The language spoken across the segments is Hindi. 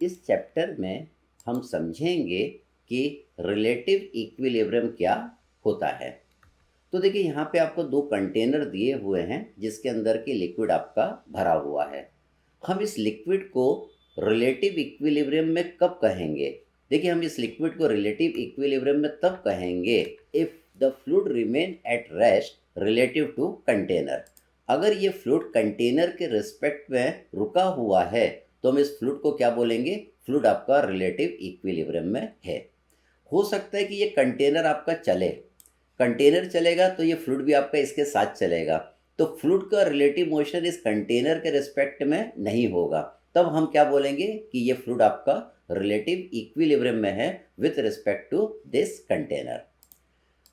इस चैप्टर में हम समझेंगे कि रिलेटिव इक्विलिब्रियम क्या होता है। तो देखिए यहाँ पे आपको दो कंटेनर दिए हुए हैं जिसके अंदर की लिक्विड आपका भरा हुआ है। हम इस लिक्विड को रिलेटिव इक्विलिब्रियम में कब कहेंगे? देखिए हम इस लिक्विड को रिलेटिव इक्विलिब्रियम में तब कहेंगे if the fluid remain at rest relative to container. अगर ये फ्लूइड कंटेनर के रिस्पेक्ट में रुका हुआ है तो हम इस फ्लूइड को क्या बोलेंगे? फ्लूइड आपका रिलेटिव इक्विलिब्रियम में है। हो सकता है कि ये कंटेनर आपका चले, कंटेनर चलेगा तो ये फ्लूइड भी आपका इसके साथ चलेगा, तो फ्लूइड का रिलेटिव मोशन इस कंटेनर के रिस्पेक्ट में नहीं होगा। तब हम क्या बोलेंगे कि ये फ्लूइड आपका रिलेटिव इक्विलिब्रियम में है with respect to this container.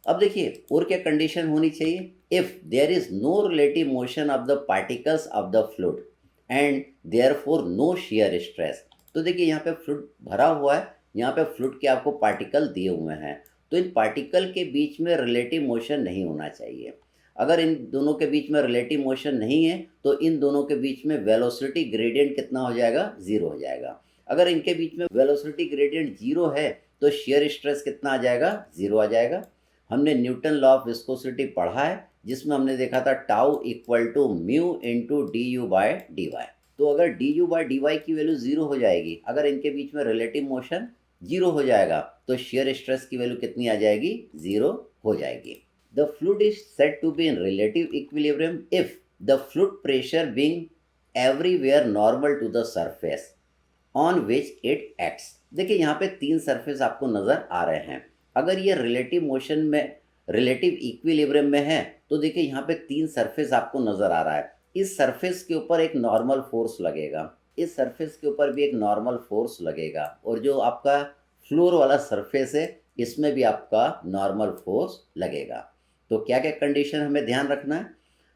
अब देखिए और क्या कंडीशन होनी चाहिए? If there is no relative motion of the particles of the fluid and therefore no shear stress. तो देखिए यहाँ पे फ्लूइड भरा हुआ है, यहाँ पे फ्लूइड के आपको पार्टिकल दिए हुए हैं, तो इन पार्टिकल के बीच में रिलेटिव मोशन नहीं होना चाहिए। अगर इन दोनों के बीच में रिलेटिव मोशन नहीं है तो इन दोनों के बीच में वेलोसिटी ग्रेडियंट कितना हो जाएगा? ज़ीरो हो जाएगा। अगर इनके बीच में वेलोसिटी ग्रेडियंट जीरो है तो शियर स्ट्रेस कितना आ जाएगा? ज़ीरो आ जाएगा। हमने न्यूटन लॉ ऑफ विस्कोसिटी पढ़ा है जिसमें हमने देखा था tau equal to mu into D U by D Y. तो अगर D U by D Y की वैल्यू ज़ीरो हो जाएगी, अगर इनके बीच में रिलेटिव मोशन जीरो हो जाएगा तो शियर स्ट्रेस की वैल्यू कितनी आ जाएगी? ज़ीरो हो जाएगी। The fluid is said to be in relative equilibrium if the fluid pressure being everywhere normal to the surface on which it acts. देखिए यहाँ पे तीन सरफेस आपको नज़र आ रहे हैं। अगर ये रिलेटिव मोशन में, रिलेटिव इक्विलिब्रियम में है तो देखिए यहाँ पे तीन सरफेस आपको नज़र आ रहा है। इस सरफेस के ऊपर एक नॉर्मल फोर्स लगेगा, इस सरफेस के ऊपर भी एक नॉर्मल फोर्स लगेगा, और जो आपका फ्लोर वाला सरफेस है इसमें भी आपका नॉर्मल फोर्स लगेगा। तो क्या क्या कंडीशन हमें ध्यान रखना है?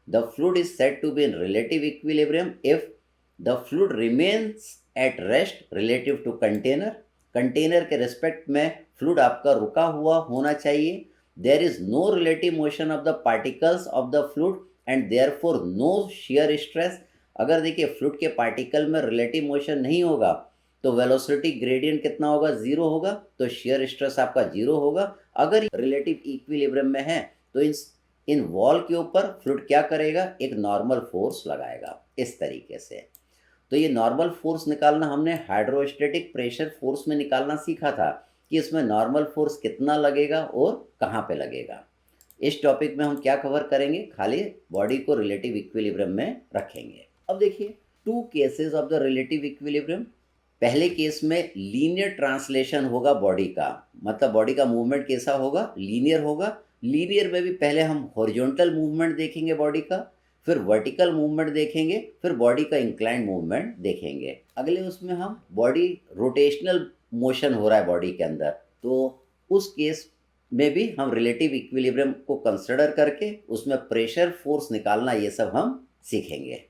The fluid is said to be in relative equilibrium if the fluid remains at rest relative to container. Container के रिस्पेक्ट में फ्लूइड आपका रुका हुआ होना चाहिए। There is no relative motion of the particles of the fluid and therefore no shear stress. अगर देखिए फ्लूइड के पार्टिकल में रिलेटिव मोशन नहीं होगा तो वेलोसिटी ग्रेडियंट कितना होगा? ज़ीरो होगा, तो शियर स्ट्रेस आपका जीरो होगा। अगर रिलेटिव इक्विलिब्रियम में है तो इन वॉल के ऊपर फ्लूइड क्या करेगा? एक नॉर्मल फोर्स लगाएगा इस तरीके से। तो ये नॉर्मल फोर्स निकालना हमने हाइड्रोस्टैटिक प्रेशर फोर्स में निकालना सीखा था कि इसमें नॉर्मल फोर्स कितना लगेगा और कहाँ पे लगेगा। इस टॉपिक में हम क्या कवर करेंगे? खाली बॉडी को रिलेटिव इक्विलिब्रियम में रखेंगे। अब देखिए two cases of the relative equilibrium. पहले केस में लीनियर ट्रांसलेशन होगा बॉडी का, मतलब बॉडी का मूवमेंट कैसा होगा? लीनियर होगा। लीनियर में भी पहले हम हॉरिजॉन्टल मूवमेंट देखेंगे बॉडी का, फिर वर्टिकल मूवमेंट देखेंगे, फिर बॉडी का इंक्लाइंड मूवमेंट देखेंगे। अगले उसमें हम बॉडी रोटेशनल मोशन हो रहा है बॉडी के अंदर, तो उस केस में भी हम रिलेटिव इक्विलिब्रियम को कंसिडर करके उसमें प्रेशर फोर्स निकालना ये सब हम सीखेंगे।